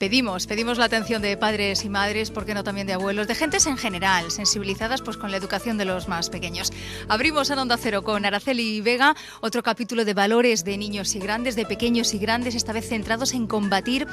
Pedimos la atención de padres y madres, ¿por qué no también de abuelos, de gentes en general, sensibilizadas pues con la educación de los más pequeños. Abrimos en Onda Cero con Araceli Vega, otro capítulo de valores de niños y grandes, de pequeños y grandes, esta vez centrados en combatir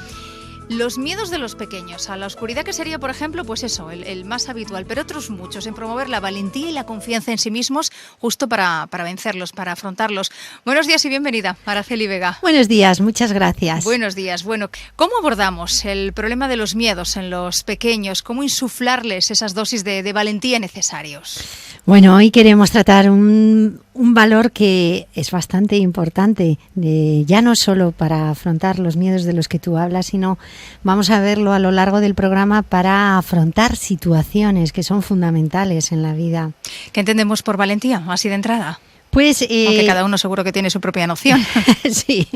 los miedos de los pequeños, a la oscuridad, que sería, por ejemplo, pues eso, el más habitual, pero otros muchos, en promover la valentía y la confianza en sí mismos, justo para vencerlos, para afrontarlos. Buenos días y bienvenida, Araceli Vega. Buenos días, muchas gracias. Buenos días. Bueno, ¿cómo abordamos el problema de los miedos en los pequeños? ¿Cómo insuflarles esas dosis de valentía necesarios? Bueno, hoy queremos tratar un valor que es bastante importante, ya no solo para afrontar los miedos de los que tú hablas, sino vamos a verlo a lo largo del programa para afrontar situaciones que son fundamentales en la vida. ¿Qué entendemos por valentía, así de entrada? Pues, aunque cada uno seguro que tiene su propia noción. Sí.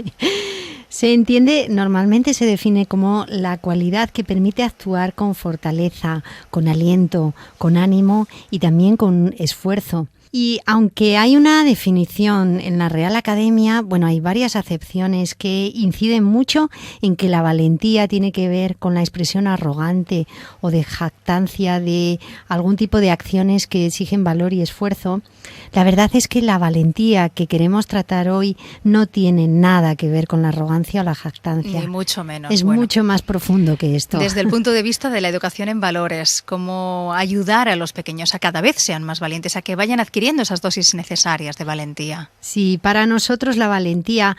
Se entiende, normalmente se define como la cualidad que permite actuar con fortaleza, con aliento, con ánimo y también con esfuerzo. Y aunque hay una definición en la Real Academia, bueno, hay varias acepciones que inciden mucho en que la valentía tiene que ver con la expresión arrogante o de jactancia de algún tipo de acciones que exigen valor y esfuerzo. La verdad es que la valentía que queremos tratar hoy no tiene nada que ver con la arrogancia o la jactancia. Ni mucho menos. Es mucho más profundo que esto. Desde el punto de vista de la educación en valores, cómo ayudar a los pequeños a cada vez sean más valientes, a que vayan adquiriendo esas dosis necesarias de valentía. Sí, para nosotros la valentía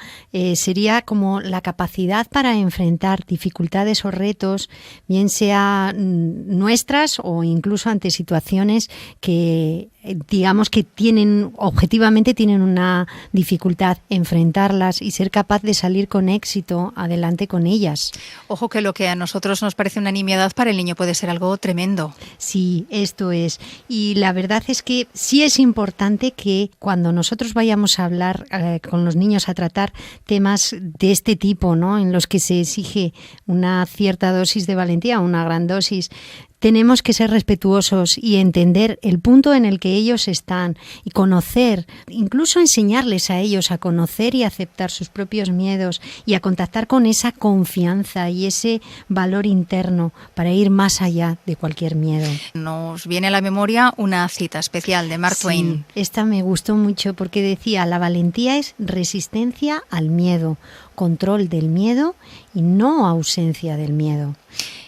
sería como la capacidad para enfrentar dificultades o retos, bien sea nuestras o incluso ante situaciones que digamos que objetivamente tienen una dificultad, enfrentarlas y ser capaz de salir con éxito adelante con ellas. Ojo que lo que a nosotros nos parece una nimiedad, para el niño puede ser algo tremendo. Sí, esto es. Y la verdad es que sí es importante que cuando nosotros vayamos a hablar con los niños, a tratar temas de este tipo, ¿no?, en los que se exige una cierta dosis de valentía, una gran dosis, tenemos que ser respetuosos y entender el punto en el que ellos están y conocer, incluso enseñarles a ellos a conocer y aceptar sus propios miedos y a contactar con esa confianza y ese valor interno para ir más allá de cualquier miedo. Nos viene a la memoria una cita especial de Mark Twain. Esta me gustó mucho porque decía: la valentía es resistencia al miedo, control del miedo y no ausencia del miedo.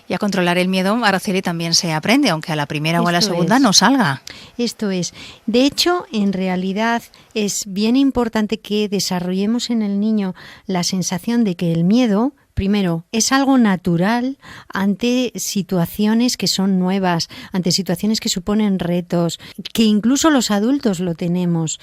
Y a controlar el miedo, Araceli, también se aprende, aunque a la primera o a la segunda no salga. Esto es. De hecho, en realidad es bien importante que desarrollemos en el niño la sensación de que el miedo, primero, es algo natural ante situaciones que son nuevas, ante situaciones que suponen retos, que incluso los adultos lo tenemos.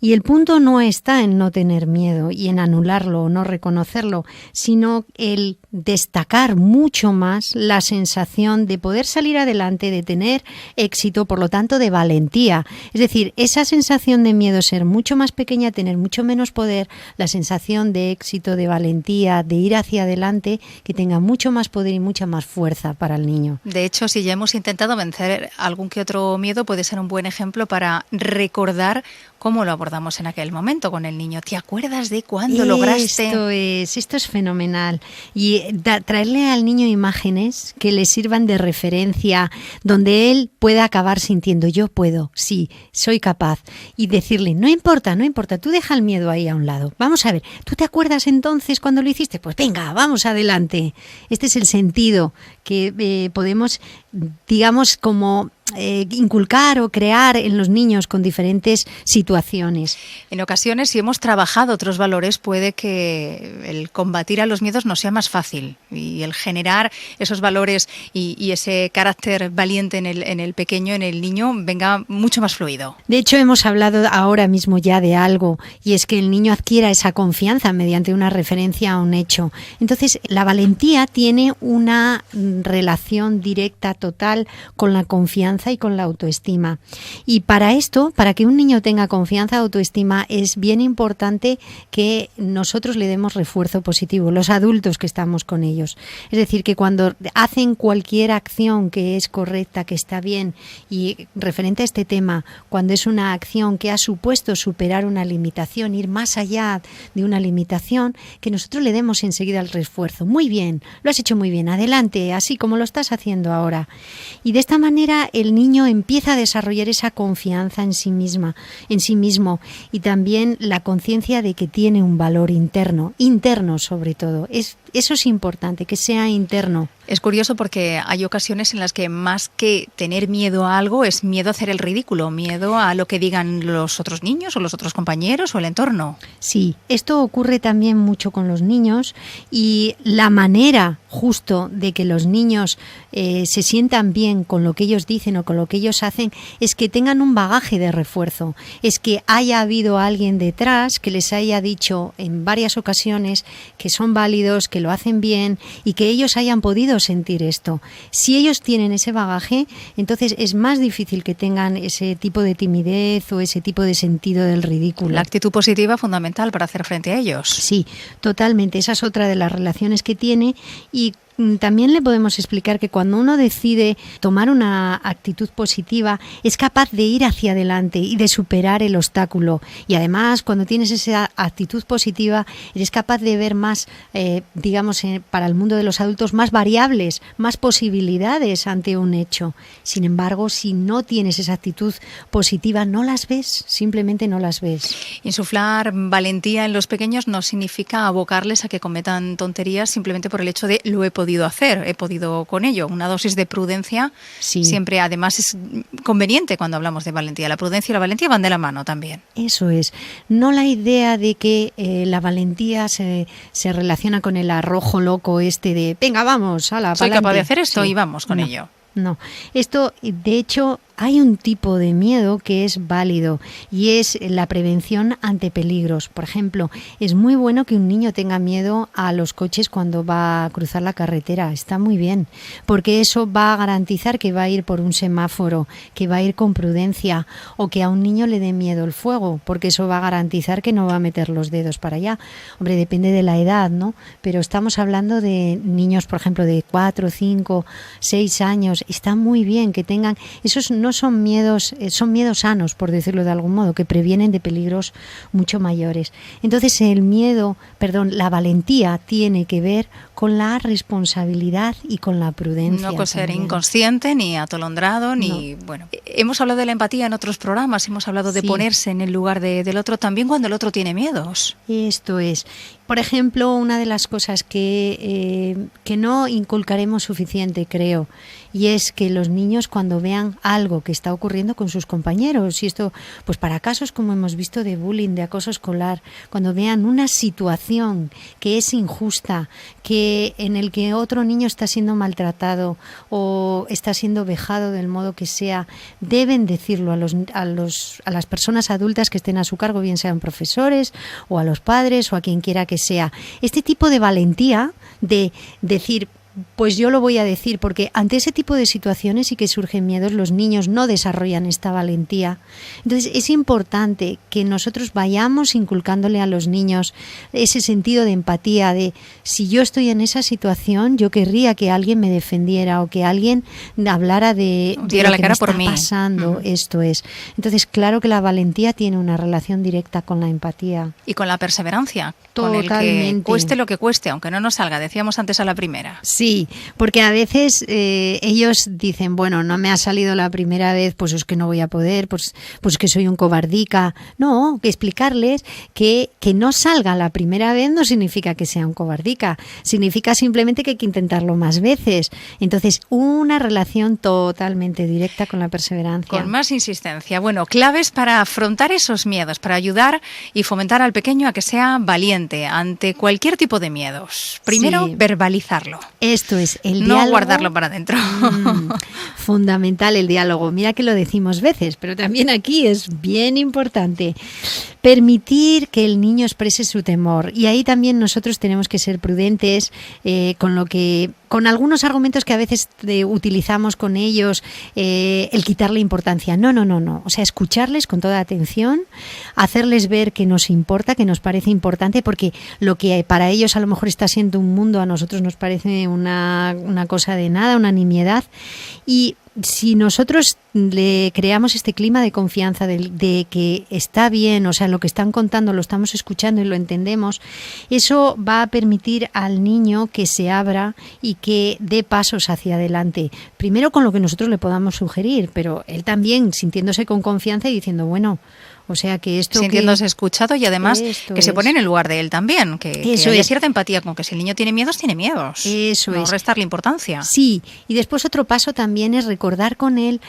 Y el punto no está en no tener miedo y en anularlo o no reconocerlo, sino el destacar mucho más la sensación de poder salir adelante, de tener éxito, por lo tanto de valentía. Es decir, esa sensación de miedo ser mucho más pequeña, tener mucho menos poder, la sensación de éxito, de valentía, de ir hacia adelante, que tenga mucho más poder y mucha más fuerza para el niño. De hecho, si ya hemos intentado vencer algún que otro miedo, puede ser un buen ejemplo para recordar cómo lo abordamos en aquel momento con el niño. ¿Te acuerdas de cuándo lograste? Esto es fenomenal. Y traerle al niño imágenes que le sirvan de referencia, donde él pueda acabar sintiendo: yo puedo, sí, soy capaz. Y decirle: no importa, tú deja el miedo ahí a un lado. Vamos a ver, ¿tú te acuerdas entonces cuando lo hiciste? Pues venga, vamos adelante. Este es el sentido que podemos, digamos, como inculcar o crear en los niños con diferentes situaciones. En ocasiones, si hemos trabajado otros valores, puede que el combatir a los miedos nos sea más fácil, y el generar esos valores y ese carácter valiente en el pequeño, en el niño, venga mucho más fluido. De hecho, hemos hablado ahora mismo ya de algo, y es que el niño adquiera esa confianza mediante una referencia a un hecho. Entonces, la valentía tiene una relación directa, total, con la confianza y con la autoestima. Y para esto, para que un niño tenga confianza, autoestima, es bien importante que nosotros le demos refuerzo positivo, los adultos que estamos con ellos. ellos. Es decir, que cuando hacen cualquier acción que es correcta, que está bien, y referente a este tema, cuando es una acción que ha supuesto superar una limitación, ir más allá de una limitación, que nosotros le demos enseguida el refuerzo. Muy bien, lo has hecho muy bien, adelante, así como lo estás haciendo ahora. Y de esta manera el niño empieza a desarrollar esa confianza en sí misma, en sí mismo, y también la conciencia de que tiene un valor interno sobre todo. Eso es importante, que sea interno. Es curioso porque hay ocasiones en las que más que tener miedo a algo es miedo a hacer el ridículo, miedo a lo que digan los otros niños o los otros compañeros o el entorno. Sí, esto ocurre también mucho con los niños, y la manera justo de que los niños se sientan bien con lo que ellos dicen o con lo que ellos hacen es que tengan un bagaje de refuerzo, es que haya habido alguien detrás que les haya dicho en varias ocasiones que son válidos, que lo hacen bien y que ellos hayan podido sentir esto. Si ellos tienen ese bagaje, entonces es más difícil que tengan ese tipo de timidez o ese tipo de sentido del ridículo. La actitud positiva fundamental para hacer frente a ellos. Sí, totalmente. Esa es otra de las relaciones que tiene, y también le podemos explicar que cuando uno decide tomar una actitud positiva es capaz de ir hacia adelante y de superar el obstáculo, y además cuando tienes esa actitud positiva eres capaz de ver más, para el mundo de los adultos, más variables, más posibilidades ante un hecho. Sin embargo, si no tienes esa actitud positiva, no las ves, simplemente no las ves. Insuflar valentía en los pequeños no significa abocarles a que cometan tonterías simplemente por el hecho de lo he podido hacer, he podido con ello. Una dosis de prudencia siempre, además, es conveniente cuando hablamos de valentía. La prudencia y la valentía van de la mano también. Eso es. No la idea de que la valentía se relaciona con el arrojo loco de venga, vamos, soy capaz de hacer esto y vamos con ello. No, esto, de hecho, hay un tipo de miedo que es válido, y es la prevención ante peligros. Por ejemplo, es muy bueno que un niño tenga miedo a los coches cuando va a cruzar la carretera. Está muy bien, porque eso va a garantizar que va a ir por un semáforo, que va a ir con prudencia, o que a un niño le dé miedo el fuego, porque eso va a garantizar que no va a meter los dedos para allá. Hombre, depende de la edad, ¿no? Pero estamos hablando de niños, por ejemplo, de 4, 5, 6 años. Está muy bien que tengan esos. No son miedos, son miedos sanos, por decirlo de algún modo, que previenen de peligros mucho mayores. Entonces la valentía tiene que ver con la responsabilidad y con la prudencia. No con ser inconsciente, ni atolondrado, ni... No. Bueno, hemos hablado de la empatía en otros programas, hemos hablado de ponerse en el lugar del otro, también cuando el otro tiene miedos. Esto es. Por ejemplo, una de las cosas que no inculcaremos suficiente, creo, y es que los niños, cuando vean algo que está ocurriendo con sus compañeros, y esto pues para casos como hemos visto de bullying, de acoso escolar, cuando vean una situación que es injusta, en el que otro niño está siendo maltratado o está siendo vejado del modo que sea, deben decirlo a las personas adultas que estén a su cargo, bien sean profesores o a los padres o a quien quiera que sea. Este tipo de valentía de decir, pues yo lo voy a decir, porque ante ese tipo de situaciones y que surgen miedos, los niños no desarrollan esta valentía. Entonces es importante que nosotros vayamos inculcándole a los niños ese sentido de empatía, de si yo estoy en esa situación, yo querría que alguien me defendiera o que alguien hablara de lo que me está pasando. Esto es. Entonces, claro que la valentía tiene una relación directa con la empatía. Y con la perseverancia. Totalmente. Con el que cueste lo que cueste, aunque no nos salga, decíamos antes a la primera. Sí, porque a veces ellos dicen, bueno, no me ha salido la primera vez, pues es que no voy a poder, pues que soy un cobardica. No, que explicarles que no salga la primera vez no significa que sea un cobardica, significa simplemente que hay que intentarlo más veces. Entonces, una relación totalmente directa con la perseverancia. Con más insistencia. Bueno, claves para afrontar esos miedos, para ayudar y fomentar al pequeño a que sea valiente ante cualquier tipo de miedos. Primero, verbalizarlo. Esto es, el diálogo. No guardarlo para adentro. Fundamental el diálogo. Mira que lo decimos veces, pero también aquí es bien importante. Permitir que el niño exprese su temor. Y ahí también nosotros tenemos que ser prudentes con con algunos argumentos que a veces utilizamos con ellos, el quitarle importancia. No. O sea, escucharles con toda atención, hacerles ver que nos importa, que nos parece importante, porque lo que para ellos a lo mejor está siendo un mundo, a nosotros nos parece una cosa de nada, una nimiedad. Y si nosotros le creamos este clima de confianza de que está bien, o sea, lo que están contando lo estamos escuchando y lo entendemos, eso va a permitir al niño que se abra y que dé pasos hacia adelante. Primero con lo que nosotros le podamos sugerir, pero él también sintiéndose con confianza y diciendo, bueno, o sea que esto sintiéndose escuchado y además que se pone en el lugar de él también, que haya cierta empatía con que si el niño tiene miedos, tiene miedos. Eso no restarle importancia. Sí, y después otro paso también es recordar con él,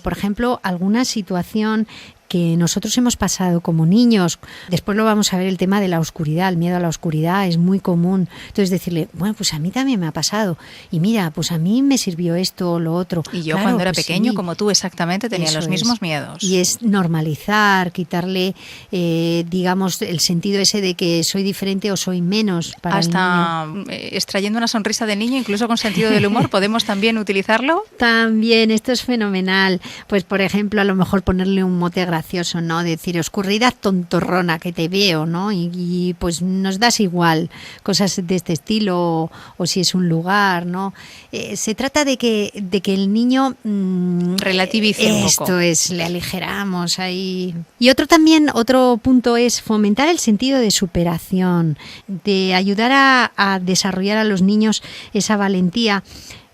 por ejemplo, alguna situación que nosotros hemos pasado como niños. Después lo vamos a ver, el tema de la oscuridad, el miedo a la oscuridad es muy común. Entonces decirle, bueno, pues a mí también me ha pasado. Y mira, pues a mí me sirvió esto o lo otro. Y yo cuando era pequeño, como tú exactamente, tenía los mismos miedos. Y es normalizar, quitarle, digamos, el sentido ese de que soy diferente o soy menos para hasta el niño. Extrayendo una sonrisa del niño, incluso con sentido del humor, ¿podemos también utilizarlo? También, esto es fenomenal. Pues, por ejemplo, a lo mejor ponerle un mote gracioso, ¿no? Decir, oscuridad tontorrona que te veo, ¿no? Y pues nos das igual cosas de este estilo o si es un lugar, ¿no? Se trata de que el niño relativice un poco. Esto es, le aligeramos ahí. Y otro punto es fomentar el sentido de superación, de ayudar a desarrollar a los niños esa valentía.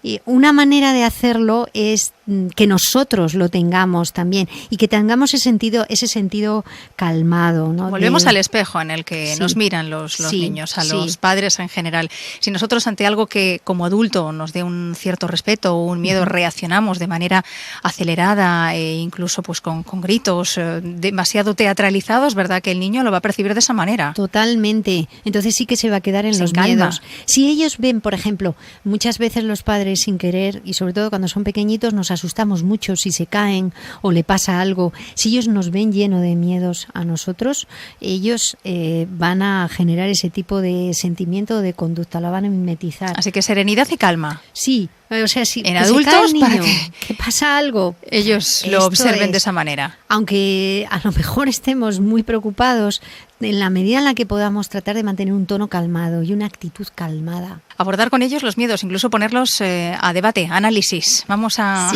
Y una manera de hacerlo es que nosotros lo tengamos también y que tengamos ese sentido calmado, ¿no? Volvemos al espejo en el que nos miran los niños, a los padres en general. Si nosotros ante algo que como adulto nos dé un cierto respeto o un miedo reaccionamos de manera acelerada e incluso pues con gritos demasiado teatralizados, ¿verdad? Que el niño lo va a percibir de esa manera. Totalmente. Entonces sí que se va a quedar en los miedos. Si ellos ven, por ejemplo, muchas veces los padres sin querer y sobre todo cuando son pequeñitos nos asustamos mucho si se caen o le pasa algo. Si ellos nos ven lleno de miedos a nosotros, ellos van a generar ese tipo de sentimiento o de conducta, la van a mimetizar. Así que serenidad y calma. Sí, o sea, si en adultos, niño, para que pasa algo, ellos lo observen de esa manera. Aunque a lo mejor estemos muy preocupados, en la medida en la que podamos tratar de mantener un tono calmado y una actitud calmada. Abordar con ellos los miedos, incluso ponerlos a debate, análisis. Vamos a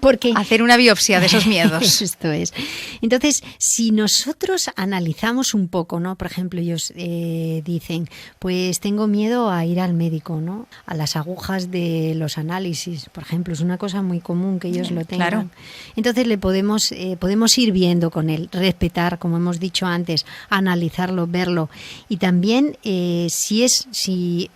porque hacer una biopsia de esos miedos. Esto es. Entonces, si nosotros analizamos un poco, ¿no? Por ejemplo, ellos dicen, pues tengo miedo a ir al médico, ¿no? A las agujas de los análisis, por ejemplo, es una cosa muy común que ellos lo tengan. Claro. Entonces le podemos ir viendo con él, respetar, como hemos dicho antes, analizarlo, verlo. Y también si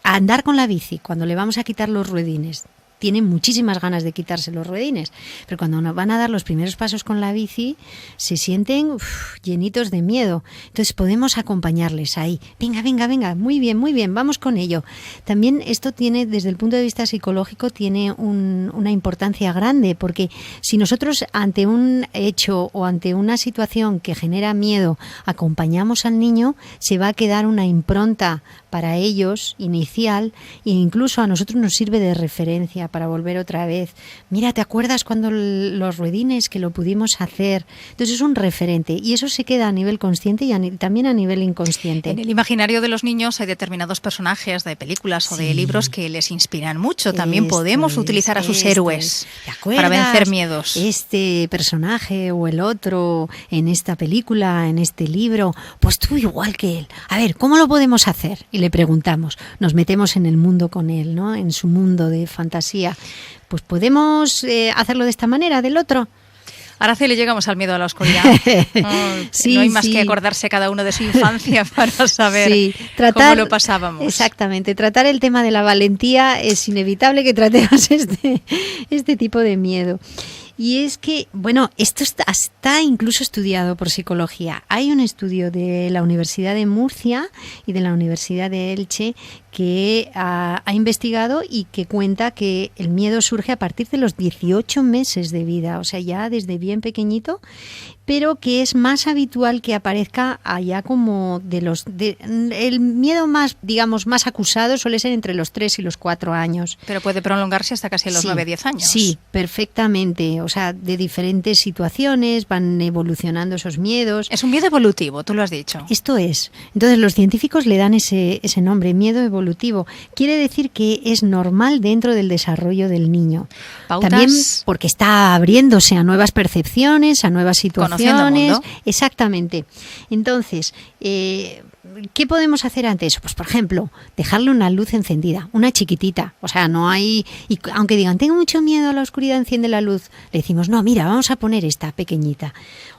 andar con la bici, cuando le vamos a quitar los ruedines, tienen muchísimas ganas de quitarse los ruedines, pero cuando nos van a dar los primeros pasos con la bici se sienten llenitos de miedo. Entonces podemos acompañarles ahí. Venga, muy bien, vamos con ello. También esto tiene, desde el punto de vista psicológico, tiene una importancia grande, porque si nosotros ante un hecho o ante una situación que genera miedo acompañamos al niño, se va a quedar una impronta para ellos inicial e incluso a nosotros nos sirve de referencia para volver otra vez. Mira, ¿te acuerdas cuando los ruedines que lo pudimos hacer? Entonces es un referente y eso se queda a nivel consciente y también a nivel inconsciente. En el imaginario de los niños hay determinados personajes de películas o de libros que les inspiran mucho. También podemos utilizar a sus héroes para vencer miedos. Este personaje o el otro en esta película, en este libro, pues tú igual que él. A ver, ¿cómo lo podemos hacer? Y le preguntamos, nos metemos en el mundo con él, ¿no? En su mundo de fantasía. Pues podemos hacerlo de esta manera, del otro. Araceli, llegamos al miedo a la oscuridad. No hay más que acordarse cada uno de su infancia para saber cómo lo pasábamos. Exactamente, tratar el tema de la valentía es inevitable que tratemos este tipo de miedo. Y es que, bueno, esto está incluso estudiado por psicología. Hay un estudio de la Universidad de Murcia y de la Universidad de Elche que ha investigado y que cuenta que el miedo surge a partir de los 18 meses de vida, o sea, ya desde bien pequeñito, pero que es más habitual que aparezca allá como el miedo más, digamos, más acusado suele ser entre los 3 y los 4 años. Pero puede prolongarse hasta casi los 9-10 años. Sí, perfectamente. O sea, de diferentes situaciones van evolucionando esos miedos. Es un miedo evolutivo, tú lo has dicho. Esto es. Entonces los científicos le dan ese nombre, miedo evolutivo. Quiere decir que es normal dentro del desarrollo del niño. ¿Pautas? También porque está abriéndose a nuevas percepciones, a nuevas situaciones. Conociendo el mundo. Exactamente. Entonces, ¿qué podemos hacer ante eso? Pues, por ejemplo, dejarle una luz encendida, una chiquitita. O sea, no hay... Y aunque digan, tengo mucho miedo a la oscuridad, enciende la luz. Le decimos, no, mira, vamos a poner esta pequeñita.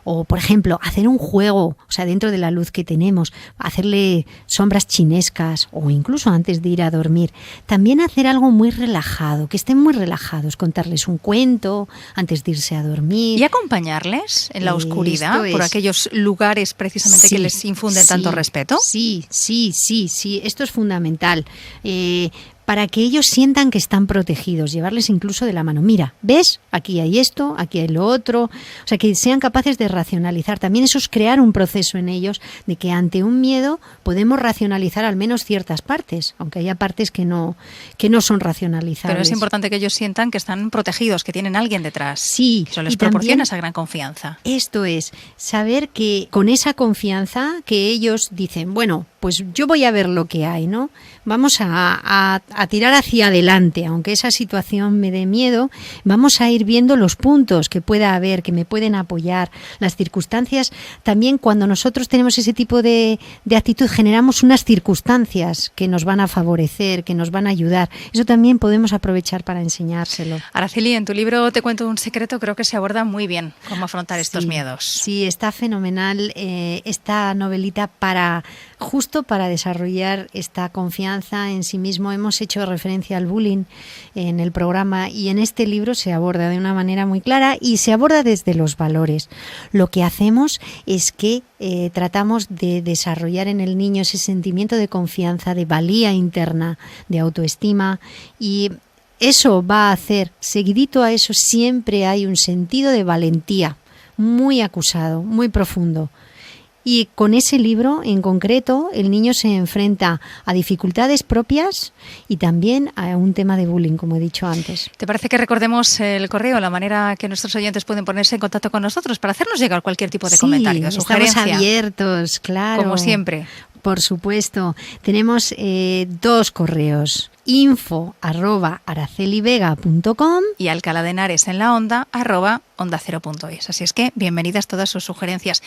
O, por ejemplo, hacer un juego, o sea, dentro de la luz que tenemos, hacerle sombras chinescas o incluso antes de ir a dormir. También hacer algo muy relajado, que estén muy relajados, contarles un cuento antes de irse a dormir. Y acompañarles en la oscuridad por aquellos lugares precisamente que les infunden tanto respeto. Sí, esto es fundamental. Para que ellos sientan que están protegidos, llevarles incluso de la mano. Mira, ¿ves? Aquí hay esto, aquí hay lo otro. O sea, que sean capaces de racionalizar. También eso es crear un proceso en ellos de que ante un miedo podemos racionalizar al menos ciertas partes, aunque haya partes que no son racionalizables. Pero es importante que ellos sientan que están protegidos, que tienen a alguien detrás. Sí. Eso les proporciona esa gran confianza. Esto es, saber que con esa confianza que ellos dicen, bueno, pues yo voy a ver lo que hay, ¿no? Vamos a tirar hacia adelante, aunque esa situación me dé miedo, vamos a ir viendo los puntos que pueda haber, que me pueden apoyar, las circunstancias. También cuando nosotros tenemos ese tipo de actitud, generamos unas circunstancias que nos van a favorecer, que nos van a ayudar. Eso también podemos aprovechar para enseñárselo. Araceli, en tu libro Te cuento un secreto, creo que se aborda muy bien cómo afrontar estos miedos. Sí, está fenomenal esta novelita justo para desarrollar esta confianza en sí mismo. Hemos hecho referencia al bullying en el programa y en este libro se aborda de una manera muy clara y se aborda desde los valores. Lo que hacemos es que tratamos de desarrollar en el niño ese sentimiento de confianza, de valía interna, de autoestima, y eso va a hacer, seguidito a eso siempre hay un sentido de valentía muy acusado, muy profundo. Y con ese libro en concreto el niño se enfrenta a dificultades propias y también a un tema de bullying, como he dicho antes. ¿Te parece que recordemos el correo, la manera que nuestros oyentes pueden ponerse en contacto con nosotros para hacernos llegar cualquier tipo de comentario, sugerencia? Estamos abiertos, claro. Como siempre. Por supuesto. Tenemos 2 correos. info@aracelivega.com y Alcalá de Henares en la onda @onda0.es. Así es que bienvenidas todas sus sugerencias.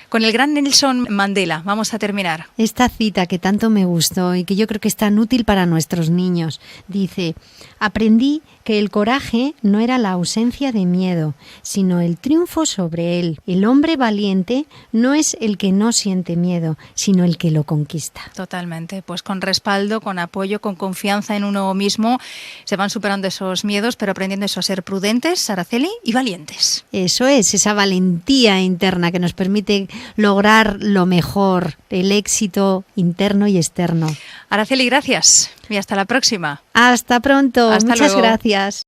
Con el gran Nelson Mandela vamos a terminar. Esta cita que tanto me gustó y que yo creo que es tan útil para nuestros niños. Dice, aprendí que el coraje no era la ausencia de miedo, sino el triunfo sobre él. El hombre valiente no es el que no siente miedo, sino el que lo conquista. Totalmente, pues con respaldo, con apoyo, con confianza en uno mismo, se van superando esos miedos, pero aprendiendo eso a ser prudentes, Araceli, y valientes. Eso es, esa valentía interna que nos permite lograr lo mejor, el éxito interno y externo. Araceli, gracias y hasta la próxima. Hasta pronto, hasta muchas luego. Gracias.